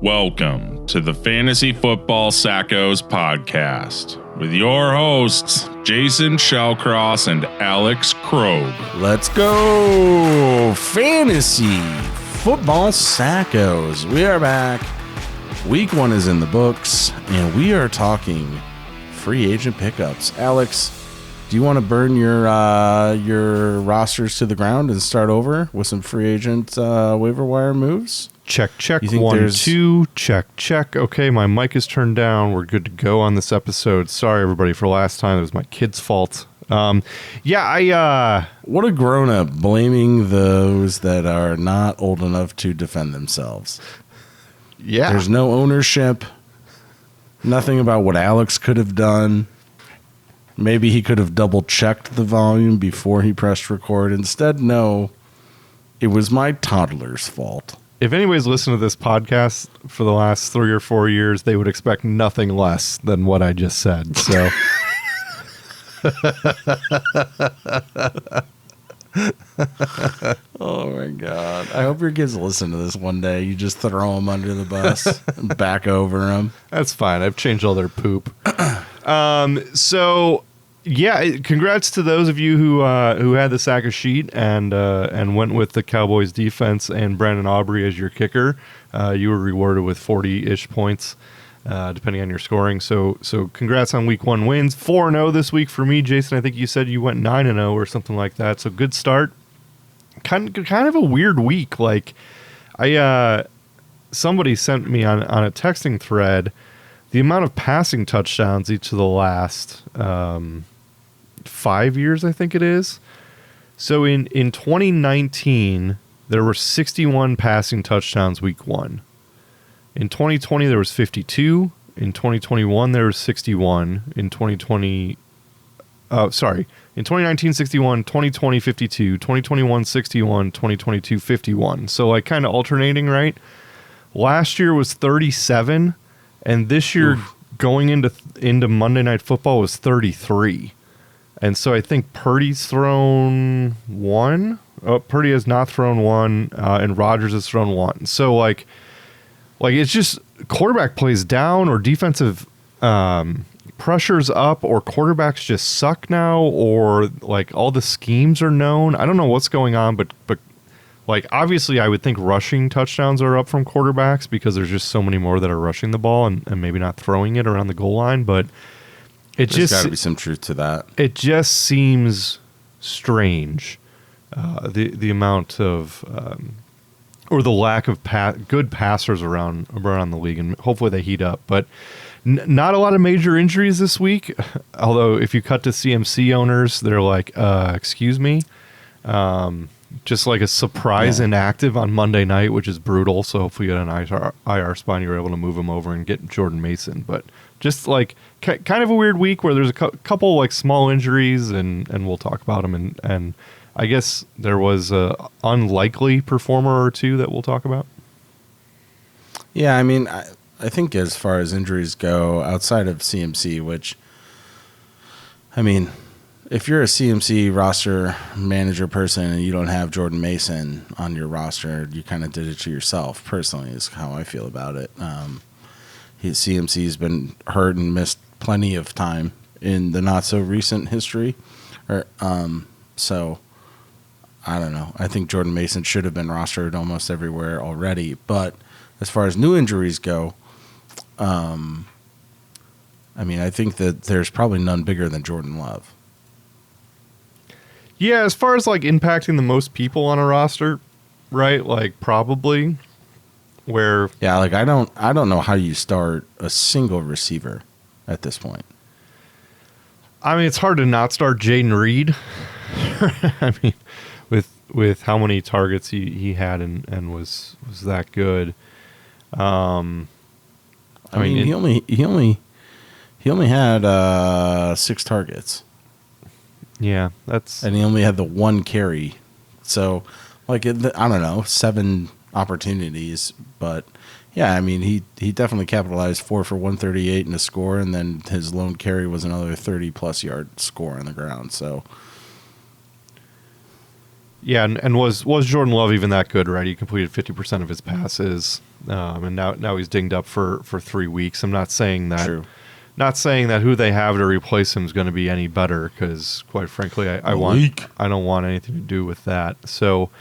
Welcome to the Fantasy Football Sackos podcast with your hosts, Jason Shellcross and Alex Krogh. Let's go! Fantasy Football Sackos. We are back. Week 1 is in the books, and we are talking free agent pickups. Alex, do you want to burn your rosters to the ground and start over with some free agent waiver wire moves? Check, 1, 2, check. Okay, my mic is turned down. We're good to go on this episode. Sorry, everybody, for last time. It was my kid's fault. What a grown-up blaming those that are not old enough to defend themselves. Yeah. There's no ownership. Nothing about what Alex could have done. Maybe he could have double-checked the volume before he pressed record. Instead, no, it was my toddler's fault. If anybody's listened to this podcast for the last 3 or 4 years, they would expect nothing less than what I just said. So, oh my God! I hope your kids listen to this one day. You just throw them under the bus, and back over them. That's fine. I've changed all their poop. Congrats to those of you who had the sack of sheet and went with the Cowboys defense and Brandon Aubrey as your kicker. You were rewarded with 40-ish points, depending on your scoring. So congrats on week 1 wins. 4-0 this week for me, Jason. I think you said you went 9-0 or something like that. So good start. Kind of a weird week. Like somebody sent me on a texting thread the amount of passing touchdowns each of the last 5 years, I think it is. So in 2019, there were 61 passing touchdowns week 1. In 2020, there was 52. In 2021, there was 61. In 2019, 61. 2020, 52. 2021, 61. 2022, 51. So like kind of alternating, right? Last year was 37. And this year, going into Monday Night Football, was 33. And so I think Purdy's thrown 1. Oh, Purdy has not thrown 1, and Rodgers has thrown 1. So like it's just quarterback plays down, or defensive pressure's up, or quarterbacks just suck now, or like all the schemes are known. I don't know what's going on, but like, obviously, I would think rushing touchdowns are up from quarterbacks because there's just so many more that are rushing the ball and maybe not throwing it around the goal line. But there's got to be some truth to that. It just seems strange, the amount of or the lack of good passers around the league, and hopefully they heat up. But not a lot of major injuries this week. Although if you cut to CMC owners, they're like, "Excuse me." Just like a surprise inactive on Monday night, which is brutal. So hopefully you got an IR spine, you were able to move him over and get Jordan Mason. But just like kind of a weird week where there's a couple like small injuries, and we'll talk about them. And I guess there was a unlikely performer or two that we'll talk about. Yeah, I mean, I think as far as injuries go, outside of CMC, which, I mean, if you're a CMC roster manager person and you don't have Jordan Mason on your roster, you kind of did it to yourself, personally, is how I feel about it. CMC's been hurt and missed plenty of time in the not-so-recent history. So, I don't know. I think Jordan Mason should have been rostered almost everywhere already. But as far as new injuries go, I mean, I think that there's probably none bigger than Jordan Love. Yeah, as far as like impacting the most people on a roster, right? Like probably where like I don't know how you start a single receiver at this point. I mean, it's hard to not start Jaden Reed. I mean, with how many targets he had and was that good. I mean, he only had 6 targets. Yeah, and he only had the 1 carry. So, like, I don't know, 7 opportunities. But, yeah, I mean, he definitely capitalized 4 for 138 in a score, and then his lone carry was another 30-plus yard score on the ground. So, Yeah, and was Jordan Love even that good, right? He completed 50% of his passes, and now he's dinged up for 3 weeks. I'm not saying that. True. Not saying that who they have to replace him is going to be any better, because quite frankly, I don't want anything to do with that. So,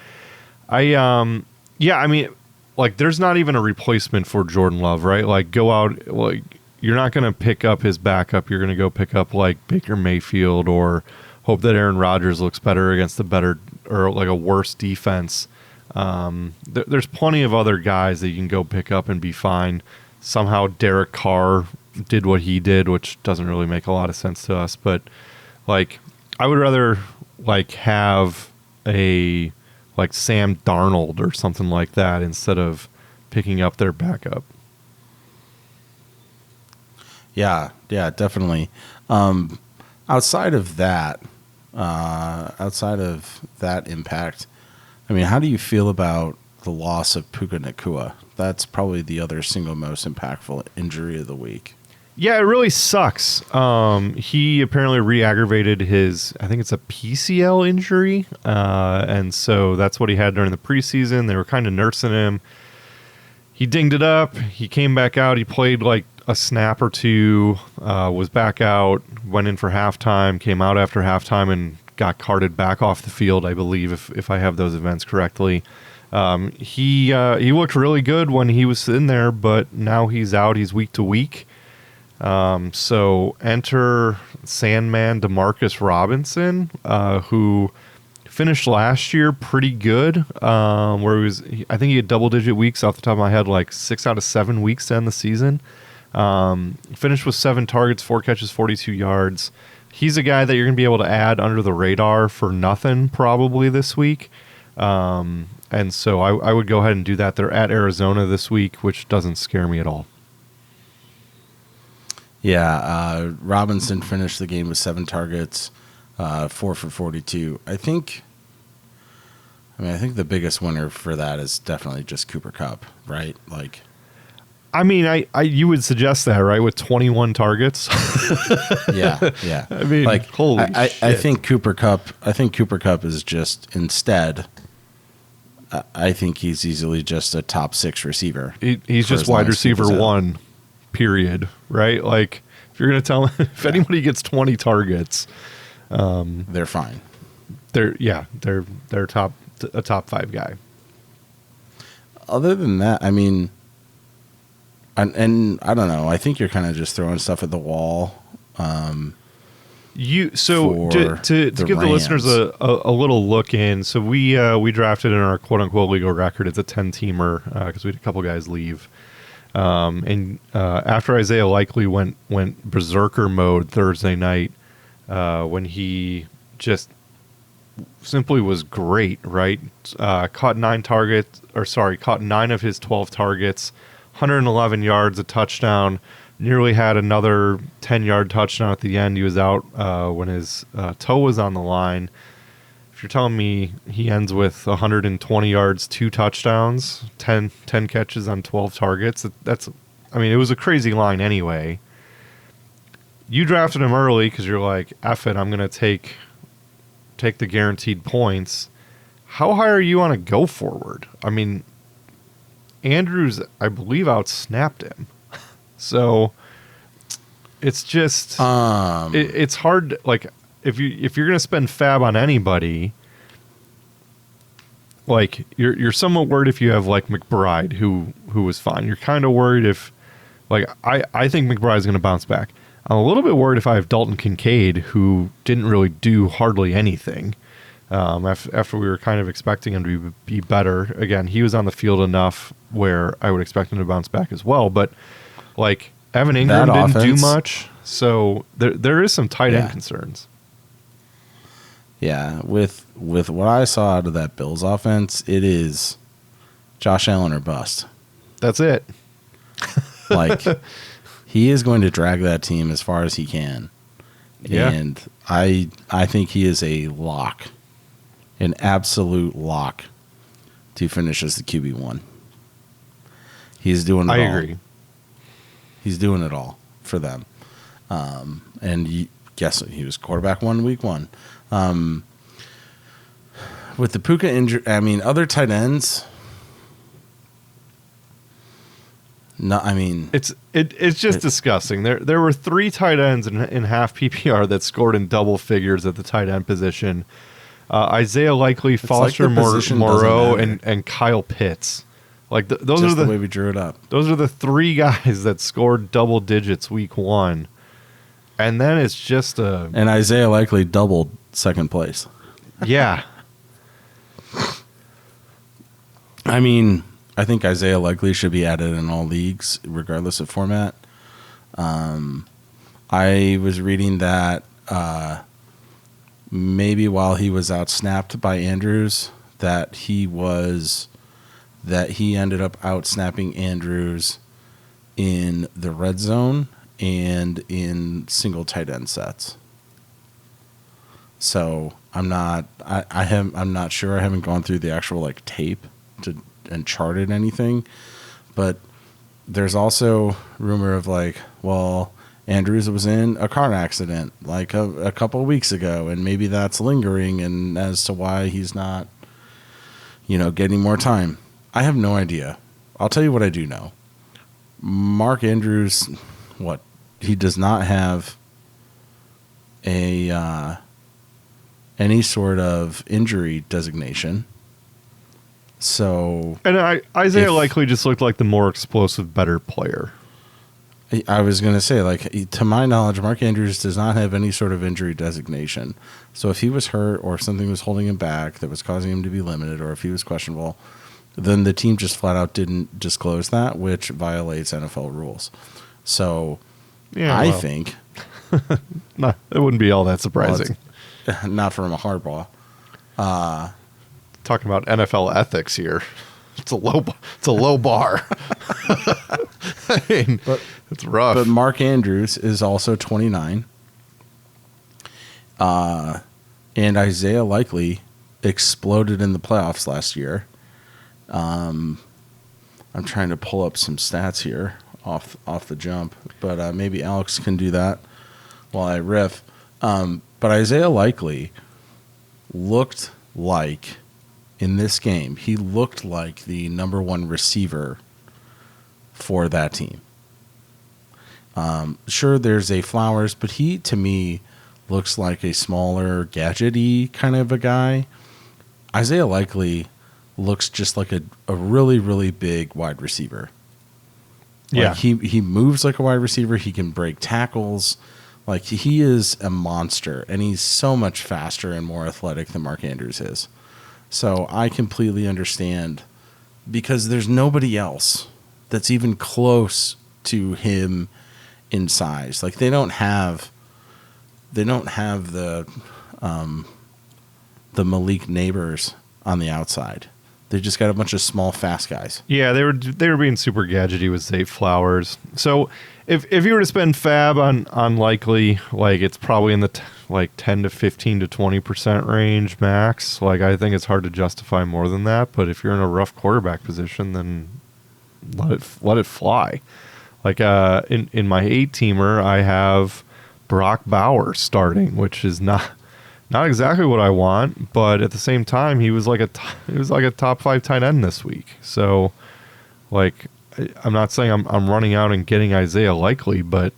I mean, like, there's not even a replacement for Jordan Love, right? Like, go out, like, you're not going to pick up his backup. You're going to go pick up like Baker Mayfield, or hope that Aaron Rodgers looks better against a better or like a worse defense. There's plenty of other guys that you can go pick up and be fine. Somehow Derek Carr did what he did, which doesn't really make a lot of sense to us. But like, I would rather like have a like Sam Darnold or something like that instead of picking up their backup. Yeah, definitely. Outside of that impact, I mean, how do you feel about the loss of Puka Nacua? That's probably the other single most impactful injury of the week. Yeah, it really sucks. He apparently re-aggravated his, I think it's a PCL injury, and so that's what he had during the preseason. They were kind of nursing him. He dinged it up. He came back out. He played like a snap or two, was back out, went in for halftime, came out after halftime, and got carted back off the field, I believe, if I have those events correctly. He looked really good when he was in there, but now he's out. He's week to week. So enter Sandman Demarcus Robinson, who finished last year pretty good, where I think he had double-digit weeks off the top of my head, like 6 out of 7 weeks to end the season. Finished with 7 targets, 4 catches, 42 yards. He's a guy that you're going to be able to add under the radar for nothing probably this week. And so I would go ahead and do that. They're at Arizona this week, which doesn't scare me at all. Yeah, Robinson finished the game with 7 targets, 4 for 42. I think the biggest winner for that is definitely just Cooper Kupp, right? Like, I mean, you would suggest that, right? With 21 targets. yeah. I mean, like, holy shit. I think Cooper Kupp is just instead. I think he's easily just a top 6 receiver. He's just wide receiver 1, period. Right? Like, if you're going to tell him, if anybody gets 20 targets, they're fine. They're a top 5 guy. Other than that, I mean, and I don't know. I think you're kind of just throwing stuff at the wall. To give the listeners a little look in, so we drafted in our quote unquote legal record. It's a 10-teamer because we had a couple guys leave, and after Isaiah Likely went berserker mode Thursday night, when he just simply was great, right? Caught 9 of his 12 targets, 111 yards, a touchdown. Nearly had another 10-yard touchdown at the end. He was out when his toe was on the line. If you're telling me he ends with 120 yards, 2 touchdowns, 10 catches on 12 targets, it was a crazy line anyway. You drafted him early because you're like, F it, I'm going to take the guaranteed points. How high are you on a go forward? I mean, Andrews, I believe, outsnapped him. So it's just it's hard. Like, if you're gonna spend fab on anybody, like you're somewhat worried if you have like McBride who was fine. You're kind of worried if like I think McBride's gonna bounce back. I'm a little bit worried if I have Dalton Kincaid, who didn't really do hardly anything. After we were kind of expecting him to be better. Again, he was on the field enough where I would expect him to bounce back as well. But like, Evan Ingram didn't do much, so there is some tight end concerns. Yeah, with what I saw out of that Bills offense, it is Josh Allen or bust. That's it. Like, he is going to drag that team as far as he can. Yeah. And I think he is a lock, an absolute lock to finish as the QB1. He's doing it all. I agree. He's doing it all for them. And guess he was quarterback 1 week 1. with the Puka injury, I mean, other tight ends. No, I mean it's just disgusting. There were 3 tight ends in half PPR that scored in double figures at the tight end position. Isaiah Likely, Foster Moreau, and Kyle Pitts. Like those are the way we drew it up. Those are the 3 guys that scored double digits week 1, and then it's just and Isaiah Likely doubled second place. Yeah. I mean, I think Isaiah Likely should be added in all leagues, regardless of format. I was reading that maybe while he was outsnapped by Andrews, that he ended up outsnapping Andrews in the red zone and in single tight end sets. So I'm not sure. I haven't gone through the actual like tape and charted anything, but there's also rumor of like, well, Andrews was in a car accident like a couple of weeks ago, and maybe that's lingering, and as to why he's not, getting more time. I have no idea. I'll tell you what I do know. Mark Andrews, he does not have any sort of injury designation. So, and Isaiah Likely just looked like the more explosive, better player. I was going to say, like, to my knowledge, Mark Andrews does not have any sort of injury designation. So if he was hurt or if something was holding him back that was causing him to be limited, or if he was questionable, then the team just flat out didn't disclose that, which violates NFL rules. So I think no, it wouldn't be all that surprising. Well, not from a hardball. Talking about NFL ethics here. It's a low bar. I mean, it's rough. But Mark Andrews is also 29. And Isaiah Likely exploded in the playoffs last year. I'm trying to pull up some stats here off the jump, but maybe Alex can do that while I riff. But Isaiah Likely looked like, in this game, he looked like the number 1 receiver for that team. Sure, there's a Flowers, but he, to me, looks like a smaller, gadgety kind of a guy. Isaiah Likely looks just like a really, really big wide receiver. Yeah. Like he moves like a wide receiver. He can break tackles. Like, he is a monster, and he's so much faster and more athletic than Mark Andrews is. So I completely understand, because there's nobody else that's even close to him in size. Like, they don't have the Malik Neighbors on the outside. They just got a bunch of small, fast guys. Yeah, they were being super gadgety with Zay Flowers. So if you were to spend fab on Likely, like, it's probably in the 10 to 15 to 20% range max. Like, I think it's hard to justify more than that. But if you're in a rough quarterback position, then let it fly. Like, in my 8-teamer, I have Brock Bowers starting, which is not exactly what I want, but at the same time, he was like a top 5 tight end this week. So, like, I'm not saying I'm running out and getting Isaiah Likely, but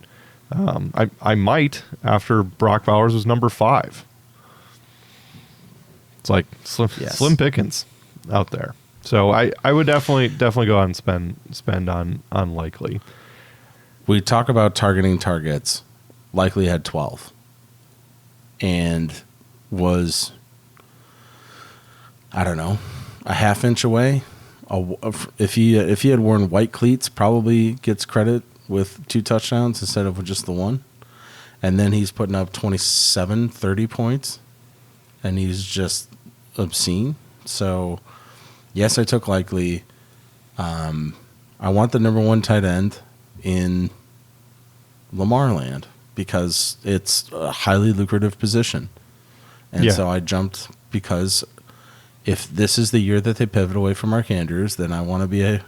I might after Brock Bowers was number 5. It's like slim pickings out there. So I would definitely go out and spend on Likely. We talk about targeting targets. Likely had 12, and was, I don't know, a half inch away. If he had worn white cleats, probably gets credit with 2 touchdowns instead of just the 1. And then he's putting up 27, 30 points, and he's just obscene. So, yes, I took Likely. I want the number 1 tight end in Lamar land because it's a highly lucrative position. And so I jumped because if this is the year that they pivot away from Mark Andrews, then I want to be ahead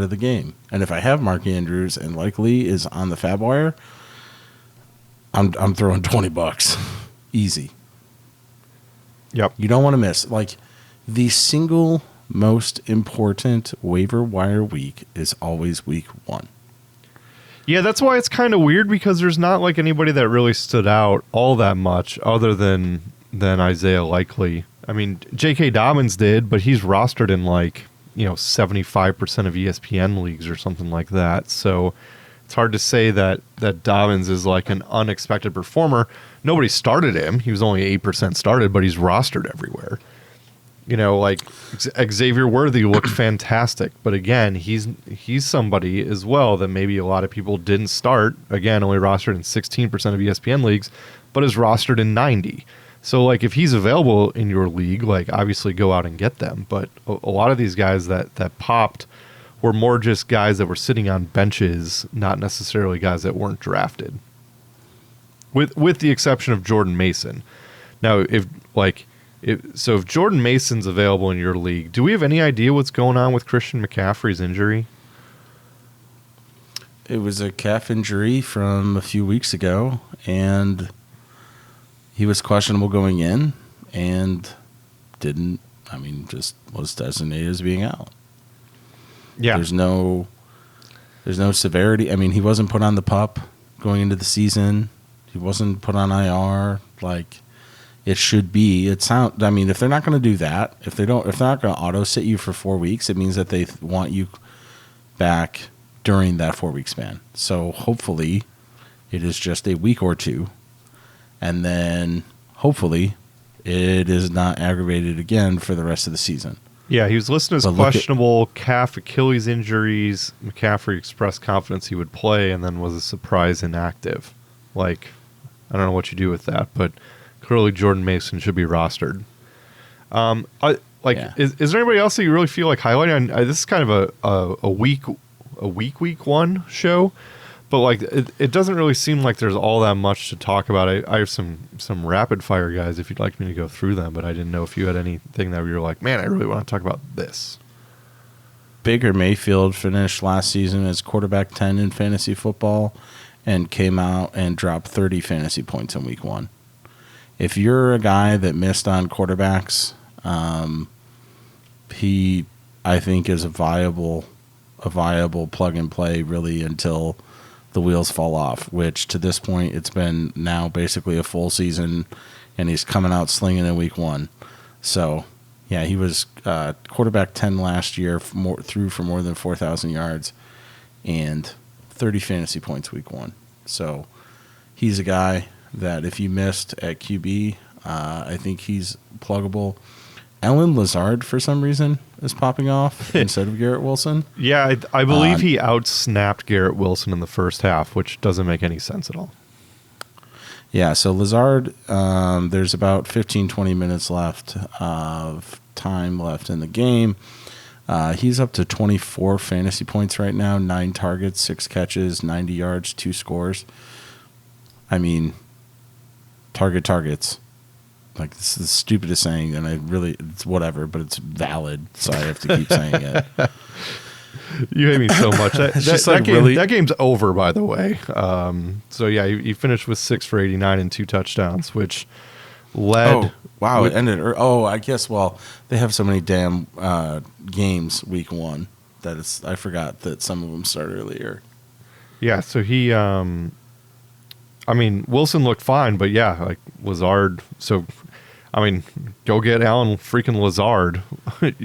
of the game. And if I have Mark Andrews and Likely is on the fab wire, I'm throwing $20 easy. Yep. You don't want to miss. Like, the single most important waiver wire week is always week 1. Yeah, that's why it's kind of weird because there's not like anybody that really stood out all that much other than Isaiah Likely. I mean, J.K. Dobbins did, but he's rostered in 75% of ESPN leagues or something like that. So it's hard to say that Dobbins is like an unexpected performer. Nobody started him. He was only 8% started, but he's rostered everywhere. Xavier Worthy looked fantastic, but again, he's somebody as well that maybe a lot of people didn't start. Again, only rostered in 16% of ESPN leagues, but is rostered in 90. So, if he's available in your league, obviously go out and get them. But a lot of these guys that popped were more just guys that were sitting on benches, not necessarily guys that weren't drafted. With the exception of Jordan Mason. Now, if Jordan Mason's available in your league, do we have any idea what's going on with Christian McCaffrey's injury? It was a calf injury from a few weeks ago, and he was questionable going in and just was designated as being out. Yeah. There's no severity. I mean, he wasn't put on the PUP going into the season. He wasn't put on IR it should be. If they're not going to do that, if they're not going to auto sit you for 4 weeks, it means that they want you back during that 4 week span. So hopefully it is just a week or two, and then hopefully it is not aggravated again for the rest of the season. Yeah, he was listed as questionable calf Achilles injuries. McCaffrey expressed confidence he would play and then was a surprise inactive. I don't know what you do with that, but clearly Jordan Mason should be rostered. Is there anybody else that you really feel like highlighting? This is kind of a week one show, but it doesn't really seem like there's all that much to talk about. I have some rapid fire guys if you'd like me to go through them, but I didn't know if you had anything that you were like, man, I really want to talk about this. Baker Mayfield finished last season as quarterback 10 in fantasy football and came out and dropped 30 fantasy points in week 1. If you're a guy that missed on quarterbacks, he, I think, is a viable plug and play really until the wheels fall off, which to this point it's been now basically a full season, and he's coming out slinging in week 1. So, yeah, he was quarterback 10 last year, threw for more than 4,000 yards and 30 fantasy points week 1. So he's a guy that if you missed at QB, I think he's pluggable. Allen Lazard, for some reason, is popping off instead of Garrett Wilson. Yeah, I believe he outsnapped Garrett Wilson in the first half, which doesn't make any sense at all. Yeah, so Lazard, there's about 15, 20 minutes left of time left in the game. He's up to 24 fantasy points right now, 9 targets, 6 catches, 90 yards, 2 scores. I mean, targets. This is the stupidest saying, and it's whatever, but it's valid, so I have to keep saying it. You hate me so much. That game's over, by the way. So, yeah, he finished with 6 for 89 and 2 touchdowns, which led... Oh, wow, it ended... I guess, they have so many damn games week 1 that I forgot that some of them start earlier. Yeah, so he... Wilson looked fine, but yeah, Lazard. So, go get Alan freaking Lazard,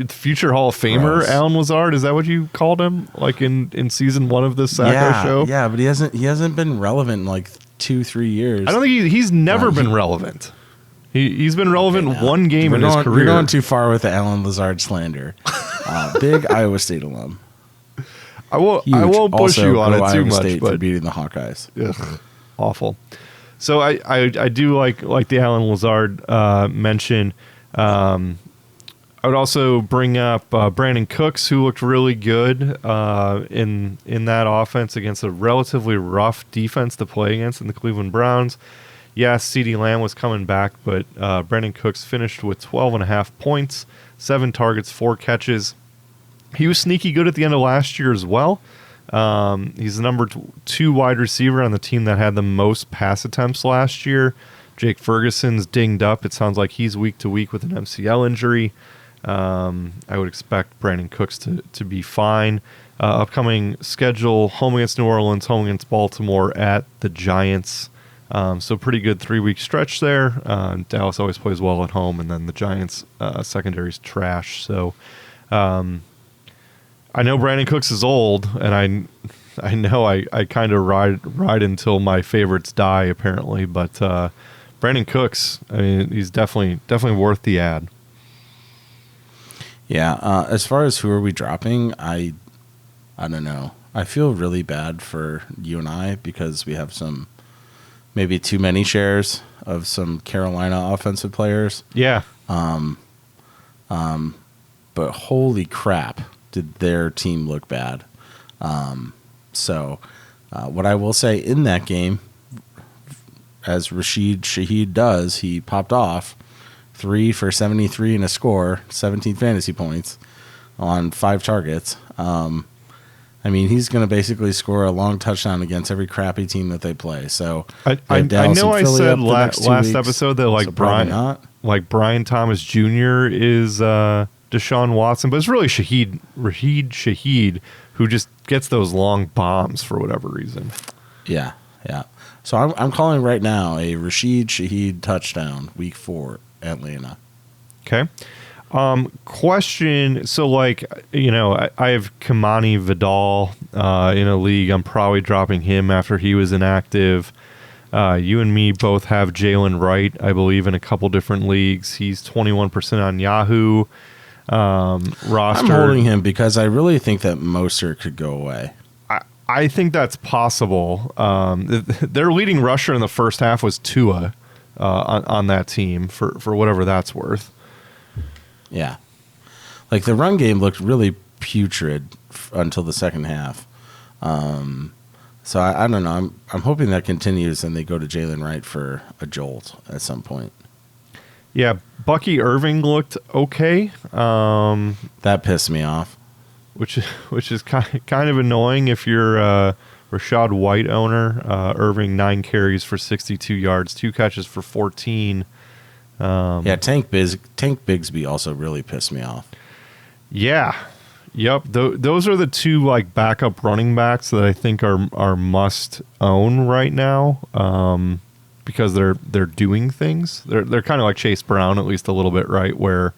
future Hall of Famer. Gross. Alan Lazard, is that what you called him? In season 1 of the Sacco show? Yeah, but he hasn't been relevant in 2-3 years. I don't think he's never been relevant. He's been relevant one game in his career. You're going too far with the Alan Lazard slander. Big Iowa State alum. I won't push you on it too much. State but for beating the Hawkeyes. Ugh. Awful. So I do like the Alan Lazard mention. I would also bring up Brandon Cooks, who looked really good in that offense against a relatively rough defense to play against in the Cleveland Browns. Yes, CeeDee Lamb was coming back, but Brandon Cooks finished with 12.5 points, 7 targets, 4 catches. He was sneaky good at the end of last year as well. He's the number 2 wide receiver on the team that had the most pass attempts last year. Jake Ferguson's dinged up. It sounds like he's week to week with an MCL injury. I would expect Brandon Cooks to be fine. Upcoming schedule: home against New Orleans, home against Baltimore, at the Giants. So pretty good 3-week stretch there. Dallas always plays well at home, and then the Giants secondary's trash. So I know Brandon Cooks is old, and I know I kind of ride until my favorites die, apparently. But Brandon Cooks, I mean, he's definitely worth the ad. Yeah. As far as who are we dropping, I don't know. I feel really bad for you and I because we have some maybe too many shares of some Carolina offensive players. Yeah. But holy crap, did their team look bad. So what I will say in that game, as Rashid Shaheed does, he popped off 3 for 73 and a score, 17 fantasy points on 5 targets. I mean, he's going to basically score a long touchdown against every crappy team that they play. So I know I said last episode that like Brian Thomas Jr. is Deshaun Watson, but it's really Rashid Shaheed who just gets those long bombs for whatever reason. Yeah. So I'm calling right now a Rashid Shaheed touchdown, week 4, Atlanta. Okay. Question. So, like, you know, I have Kamani Vidal in a league. I'm probably dropping him after he was inactive. You and me both have Jalen Wright, I believe, in a couple different leagues. He's 21% on Yahoo roster. I'm holding him because I really think that Mostert could go away. I think that's possible. Their leading rusher in the first half was Tua on that team for whatever that's worth. Yeah. Like the run game looked really putrid until the second half. So I don't know. I'm hoping that continues and they go to Jalen Wright for a jolt at some point. Yeah, Bucky Irving looked okay. That pissed me off. Which is kind of annoying if you're a Rachaad White owner. Irving 9 carries for 62 yards, 2 catches for 14. Tank Bigsby also really pissed me off. Yeah. Yep. Those are the 2 like backup running backs that I think are must own right now. Because they're doing things. They're kind of like Chase Brown, at least a little bit, right? Where,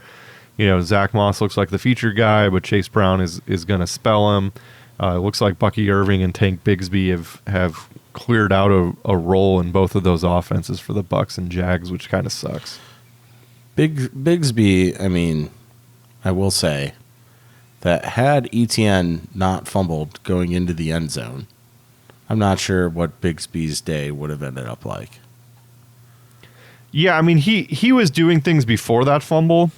you know, Zach Moss looks like the featured guy, but Chase Brown is going to spell him. It looks like Bucky Irving and Tank Bigsby have cleared out a role in both of those offenses for the Bucs and Jags, which kind of sucks. Bigsby, I mean, I will say that had Etienne not fumbled going into the end zone, I'm not sure what Bigsby's day would have ended up like. Yeah, I mean, he was doing things before that fumble,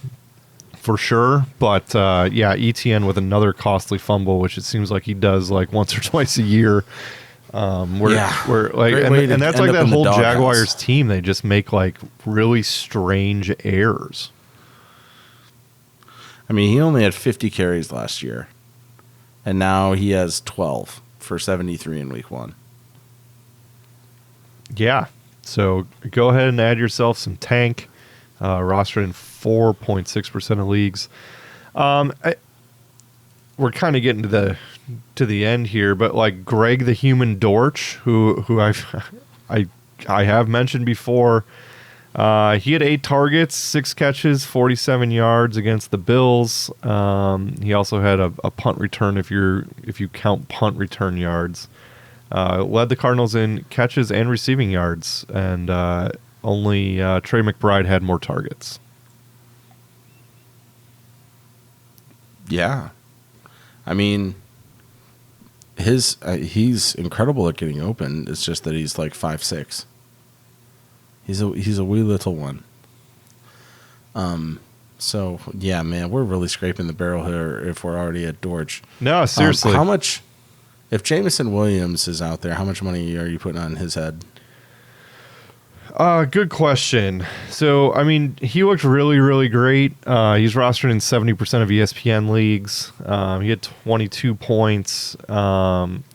for sure. But, Etienne with another costly fumble, which it seems like he does like once or twice a year. And that's like that whole Jaguars team. They just make like really strange errors. I mean, he only had 50 carries last year, and now he has 12 for 73 in week 1. Yeah. So go ahead and add yourself some Tank. Rostered in 4.6% of leagues. We're kind of getting to the end here, but like Greg the Human Dortch, who I have mentioned before, he had 8 targets, 6 catches, 47 yards against the Bills. He also had a punt return if you count punt return yards. Led the Cardinals in catches and receiving yards, and only Trey McBride had more targets. Yeah. I mean, he's incredible at getting open. It's just that he's like 5'6". He's a wee little one. So yeah, man, we're really scraping the barrel here if we're already at Dortch. No, seriously. How much? If Williams is out there, how much money are you putting on his head? Good question. So, I mean, he looked really, really great. He's rostered in 70% of ESPN leagues. He had 22 points.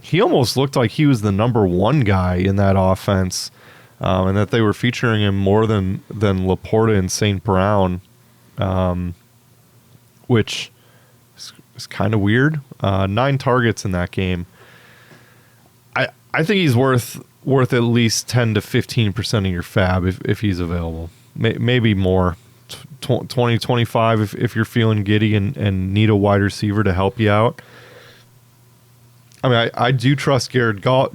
He almost looked like he was the number 1 guy in that offense, and that they were featuring him more than Laporta and St. Brown. which is kind of weird. 9 targets in that game. I think he's worth at least 10 to 15% of your fab if he's available. Maybe more. 20, 25 if you're feeling giddy and need a wide receiver to help you out. I mean, I do trust Jared Goff,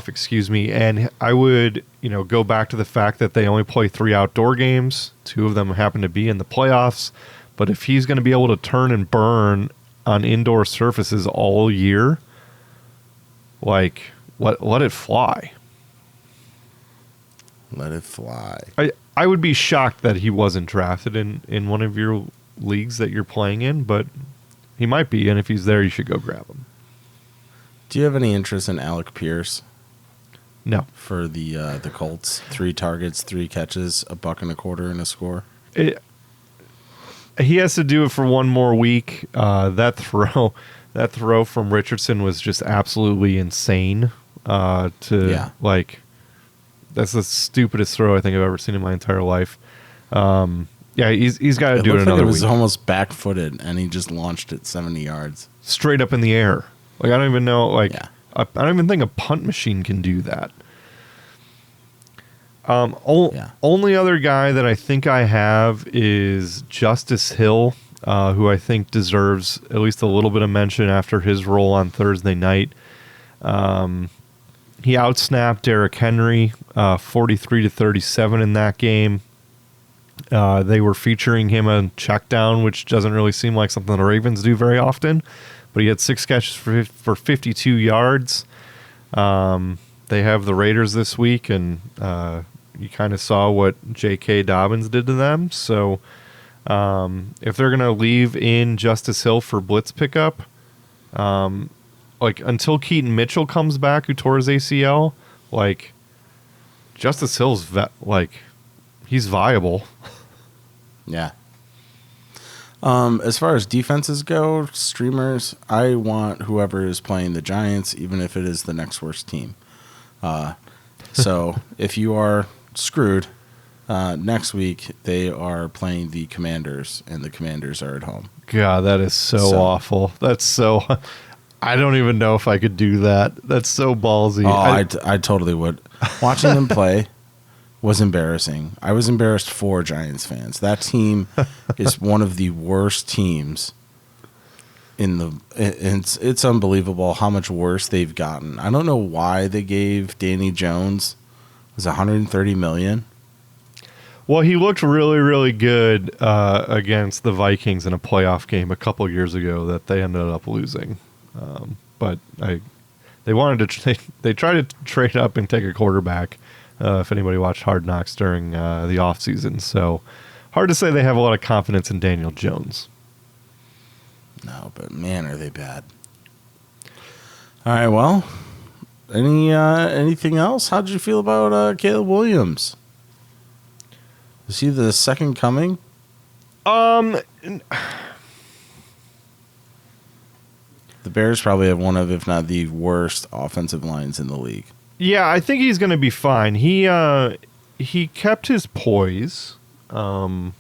and I would, go back to the fact that they only play 3 outdoor games. 2 of them happen to be in the playoffs. But if he's going to be able to turn and burn on indoor surfaces all year, like, let it fly. Let it fly. I would be shocked that he wasn't drafted in one of your leagues that you're playing in, but he might be, and if he's there, you should go grab him. Do you have any interest in Alec Pierce? No. For the Colts, 3 targets, 3 catches, $1.25 and a score. He has to do it for one more week. That throw from Richardson was just absolutely insane. That's the stupidest throw I think I've ever seen in my entire life. He's got to do it another week. It was almost back-footed, and he just launched it 70 yards. Straight up in the air. Like, I don't even know, I don't even think a punt machine can do that. Only other guy that I think I have is Justice Hill, who I think deserves at least a little bit of mention after his role on Thursday night. He outsnapped Derrick Henry 43-37 in that game. They were featuring him on check down, which doesn't really seem like something the Ravens do very often. But he had 6 catches for 52 yards. They have the Raiders this week, and you kind of saw what J.K. Dobbins did to them. So if they're going to leave in Justice Hill for blitz pickup, until Keaton Mitchell comes back, who tore his ACL, Justice Hill's he's viable. Yeah. As far as defenses go, streamers, I want whoever is playing the Giants, even if it is the next worst team. So if you are screwed, next week they are playing the Commanders, and the Commanders are at home. God, that is so awful. That's so... I don't even know if I could do that. That's so ballsy. Oh, I totally would. Watching them play was embarrassing. I was embarrassed for Giants fans. That team is one of the worst teams in the. It's unbelievable how much worse they've gotten. I don't know why they gave Danny Jones was $130 million. Well, he looked really, really good against the Vikings in a playoff game a couple years ago that they ended up losing. But they wanted to. They tried to trade up and take a quarterback. If anybody watched Hard Knocks during the offseason. So hard to say they have a lot of confidence in Daniel Jones. No, but man, are they bad. All right, well, anything else? How did you feel about Caleb Williams? Is he the second coming? The Bears probably have one of, if not the worst, offensive lines in the league. Yeah, I think he's going to be fine. He kept his poise. I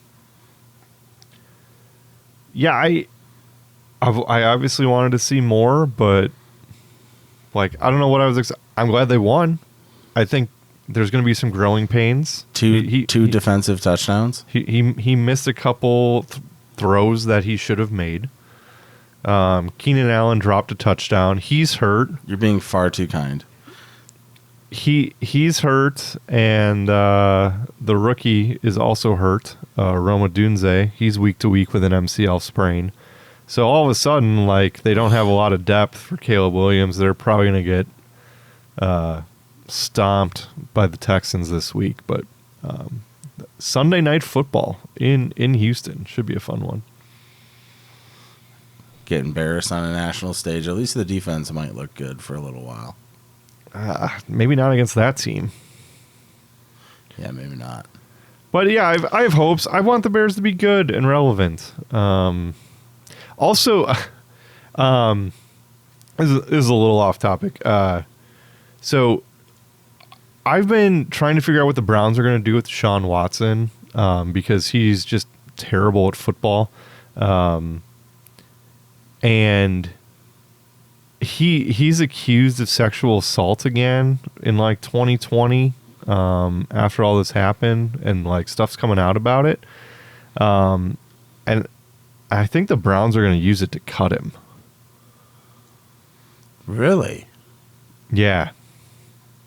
obviously wanted to see more, but I don't know what I was. I'm glad they won. I think there's going to be some growing pains. Two defensive touchdowns. He missed a couple throws that he should have made. Keenan Allen dropped a touchdown. He's hurt. You're being far too kind. He's hurt, and the rookie is also hurt. Roma Dunze, he's week to week with an MCL sprain. So all of a sudden, they don't have a lot of depth for Caleb Williams. They're probably going to get stomped by the Texans this week. But Sunday Night Football in Houston should be a fun one. Get embarrassed on a national stage. At least the defense might look good for a little while. Maybe not against that team. Yeah, maybe not. But yeah, I have hopes. I want the Bears to be good and relevant. Also, this is a little off topic. So I've been trying to figure out what the Browns are going to do with Deshaun Watson because he's just terrible at football. And he's accused of sexual assault again in like 2020 after all this happened, and like stuff's coming out about it. And I think the Browns are going to use it to cut him. Really? Yeah.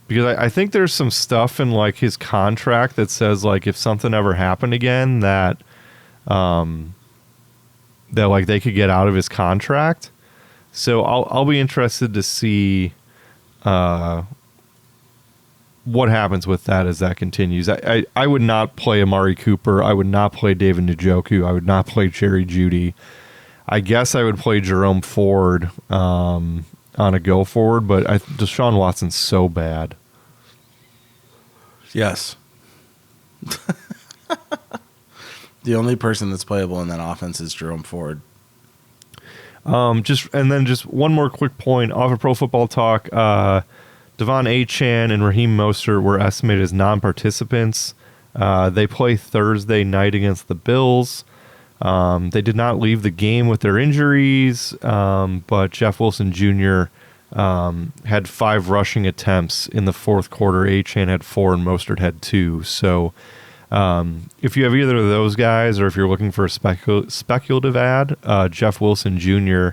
Because I think there's some stuff in like his contract that says like if something ever happened again that that like they could get out of his contract. So I'll be interested to see what happens with that as that continues. I would not play Amari Cooper. I would not play David Njoku. I would not play Jerry Jeudy. I guess I would play Jerome Ford on a go forward, but Deshaun Watson's so bad. Yes. The only person that's playable in that offense is Jerome Ford. Just one more quick point off of Pro Football Talk. Devon Achane and Raheem Mostert were estimated as non-participants. They play Thursday night against the Bills. They did not leave the game with their injuries, but Jeff Wilson Jr. Had 5 rushing attempts in the fourth quarter. Achane had 4 and Mostert had 2. So if you have either of those guys, or if you're looking for a speculative ad, Jeff Wilson Jr.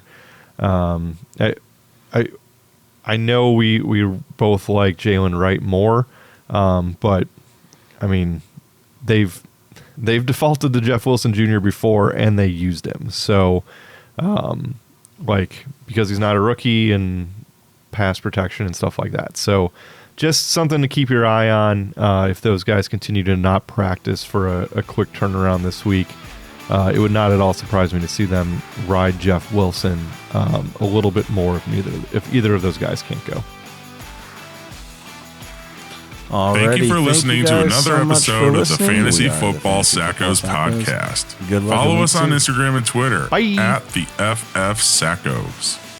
I know we both like Jalen Wright more, but I mean they've defaulted to Jeff Wilson Jr. before and they used him. So because he's not a rookie and pass protection and stuff like that. So just something to keep your eye on if those guys continue to not practice for a quick turnaround this week. It would not at all surprise me to see them ride Jeff Wilson a little bit more if either of those guys can't go. Alrighty, thank you for listening to another episode of the Fantasy Football Sackos podcast. Good luck. Follow us on Instagram and Twitter Bye. at the FF Sackos.